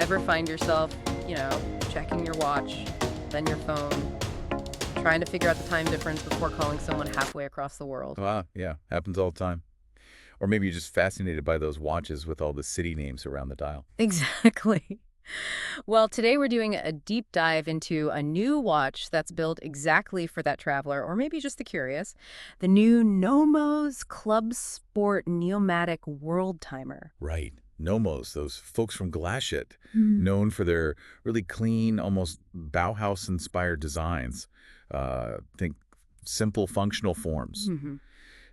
Ever find yourself, checking your watch, then your phone, trying to figure out the time difference before calling someone halfway across the world? Ah, yeah, happens all the time. Or maybe you're just fascinated by those watches with all the city names around the dial. Exactly. Well, today we're doing a deep dive into a new watch that's built exactly for that traveler, or maybe just the curious, the new Nomos Club Sport Neomatik Worldtimer. Right. Nomos, those folks from Glashütte, Mm. known for their really clean, almost Bauhaus-inspired designs. Think simple functional forms. Hmm.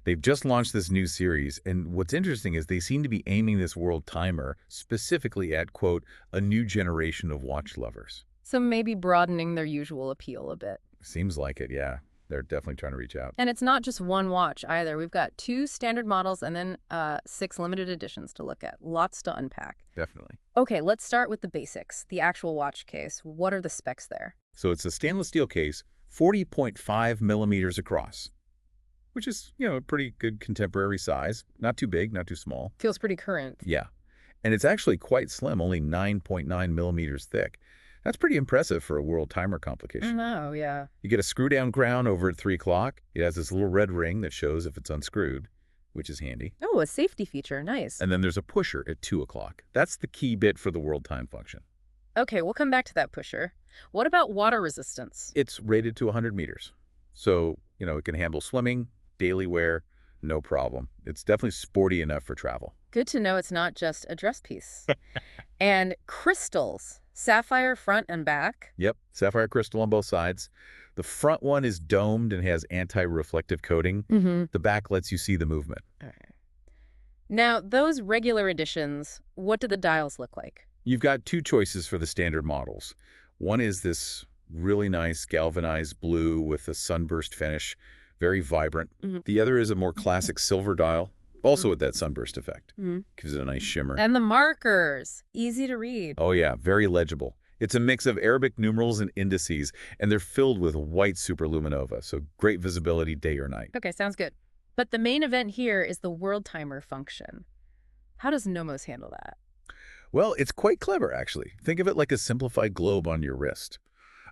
They've just launched this new series, and what's interesting is they seem to be aiming this world timer specifically at, quote, a new generation of watch lovers. So maybe broadening their usual appeal a bit. Seems like it, yeah. They're definitely trying to reach out. And it's not just one watch either. We've got 2 standard models and then 6 limited editions to look at. Lots to unpack. Definitely. Okay, let's start with the basics, the actual watch case. What are the specs there? So it's a stainless steel case, 40.5 millimeters across, which is, a pretty good contemporary size. Not too big, not too small. Feels pretty current. Yeah. And it's actually quite slim, only 9.9 millimeters thick. That's pretty impressive for a world timer complication. Oh, yeah. You get a screw-down crown over at 3 o'clock. It has this little red ring that shows if it's unscrewed, which is handy. Oh, a safety feature. Nice. And then there's a pusher at 2 o'clock. That's the key bit for the world time function. Okay, we'll come back to that pusher. What about water resistance? It's rated to 100 meters. So, it can handle swimming, daily wear, no problem. It's definitely sporty enough for travel. Good to know it's not just a dress piece. And crystals. Sapphire front and back. Yep, sapphire crystal on both sides. The front one is domed and has anti-reflective coating. Mm-hmm. The back lets you see the movement. All right. Now, those regular editions, what do the dials look like? You've got 2 choices for the standard models. One is this really nice galvanized blue with a sunburst finish, very vibrant. Mm-hmm. The other is a more classic silver dial, also with that sunburst effect. Mm-hmm. Gives it a nice shimmer. And the markers, easy to read. Oh yeah, very legible. It's a mix of Arabic numerals and indices, and they're filled with white superluminova, so great visibility day or night. Okay, sounds good. But the main event here is the world timer function. How does Nomos handle that? Well, it's quite clever, actually. Think of it like a simplified globe on your wrist.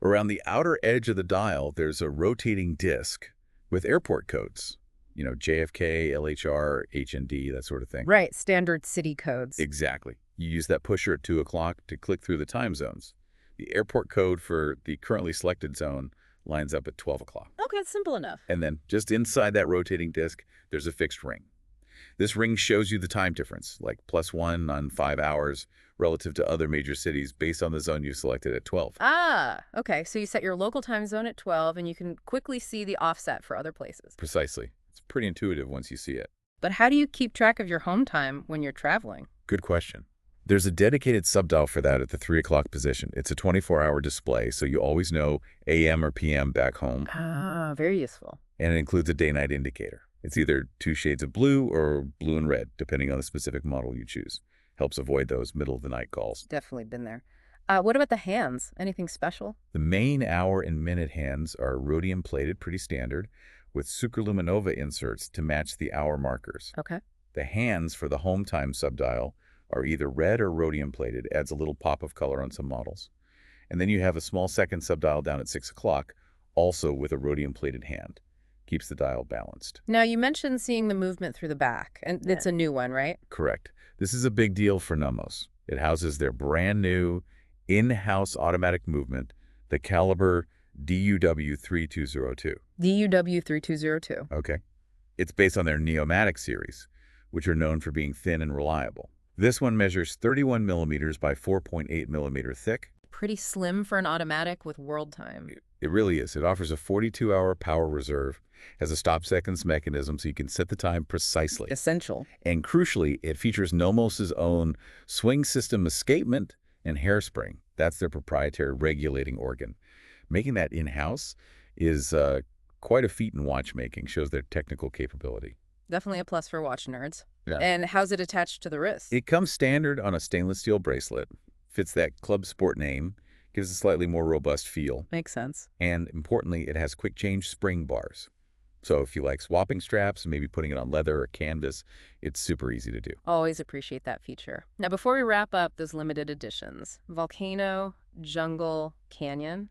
Around the outer edge of the dial, there's a rotating disc with airport codes. JFK, LHR, HND, that sort of thing. Right, standard city codes. Exactly. You use that pusher at 2 o'clock to click through the time zones. The airport code for the currently selected zone lines up at 12 o'clock. Okay, it's simple enough. And then just inside that rotating disc, there's a fixed ring. This ring shows you the time difference, like +1 on 5 hours relative to other major cities based on the zone you selected at 12. Ah, okay. So you set your local time zone at 12 and you can quickly see the offset for other places. Precisely. It's pretty intuitive once you see it. But how do you keep track of your home time when you're traveling? Good question. There's a dedicated subdial for that at the 3 o'clock position. It's a 24-hour display, so you always know AM or PM back home. Ah, very useful. And it includes a day-night indicator. It's either 2 shades of blue or blue and red, depending on the specific model you choose. Helps avoid those middle-of-the-night calls. Definitely been there. What about the hands? Anything special? The main hour and minute hands are rhodium-plated, pretty standard, with superluminova inserts to match the hour markers. Okay. The hands for the home time subdial are either red or rhodium-plated, adds a little pop of color on some models. And then you have a small second subdial down at 6 o'clock, also with a rhodium-plated hand. Keeps the dial balanced. Now, you mentioned seeing the movement through the back, and it's a new one, right? Correct. This is a big deal for Nomos. It houses their brand new in-house automatic movement, the caliber DUW3202. DUW3202. Okay. It's based on their Neomatik series, which are known for being thin and reliable. This one measures 31 millimeters by 4.8 millimeter thick. Pretty slim for an automatic with world time. It really is. It offers a 42-hour power reserve, has a stop seconds mechanism so you can set the time precisely. Essential. And crucially, it features Nomos' own swing system escapement and hairspring. That's their proprietary regulating organ. Making that in-house is quite a feat in watchmaking, shows their technical capability. Definitely a plus for watch nerds. Yeah. And how's it attached to the wrist? It comes standard on a stainless steel bracelet, fits that Club Sport name, gives a slightly more robust feel, Makes sense. and importantly, it has quick change spring bars. So if you like swapping straps and maybe putting it on leather or canvas, it's super easy to do. Always appreciate that feature. Now, before we wrap up those limited editions, volcano, jungle, canyon,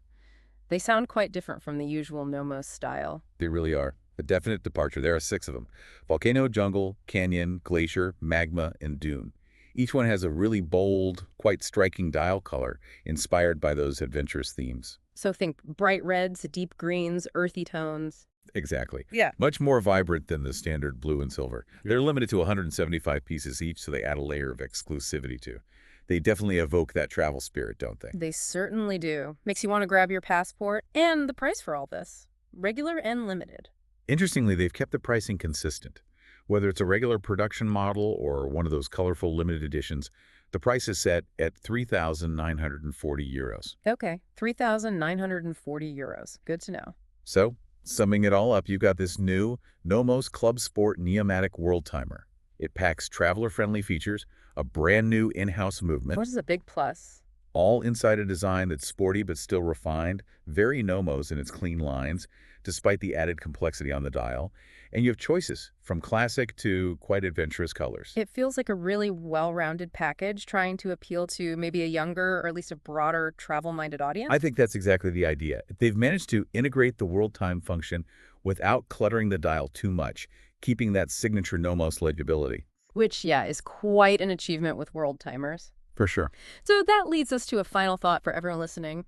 they sound quite different from the usual Nomos style. They really are. A definite departure. There are 6 of them. Volcano, jungle, canyon, glacier, magma, and dune. Each one has a really bold, quite striking dial color inspired by those adventurous themes. So think bright reds, deep greens, earthy tones. Exactly. Yeah. Much more vibrant than the standard blue and silver. They're limited to 175 pieces each, so they add a layer of exclusivity too. They definitely evoke that travel spirit, don't they? They certainly do. Makes you want to grab your passport. And the price for all this, regular and limited. Interestingly, they've kept the pricing consistent. Whether it's a regular production model or one of those colorful limited editions, the price is set at €3,940. Okay, 3,940 euros. Good to know. So, summing it all up, you've got this new Nomos Club Sport Neomatik Worldtimer. It packs traveler-friendly features, a brand new in-house movement, What is a big plus? all inside a design that's sporty but still refined, very Nomos in its clean lines, despite the added complexity on the dial. And you have choices from classic to quite adventurous colors. It feels like a really well-rounded package trying to appeal to maybe a younger or at least a broader travel-minded audience. I think that's exactly the idea. They've managed to integrate the world time function without cluttering the dial too much, keeping that signature Nomos legibility. Which, yeah, is quite an achievement with Worldtimers. For sure. So that leads us to a final thought for everyone listening.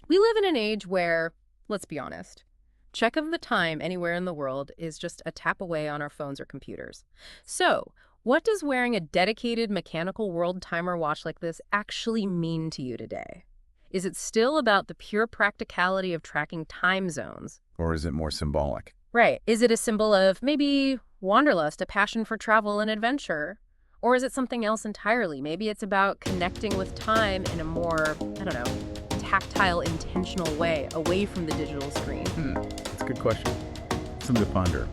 We live in an age where, let's be honest, check of the time anywhere in the world is just a tap away on our phones or computers. So, what does wearing a dedicated mechanical world timer watch like this actually mean to you today? Is it still about the pure practicality of tracking time zones? Or is it more symbolic? Right. Is it a symbol of maybe wanderlust, a passion for travel and adventure? Or is it something else entirely? Maybe it's about connecting with time in a more, I don't know, tactile, intentional way, away from the digital screen. That's a good question. Something to ponder.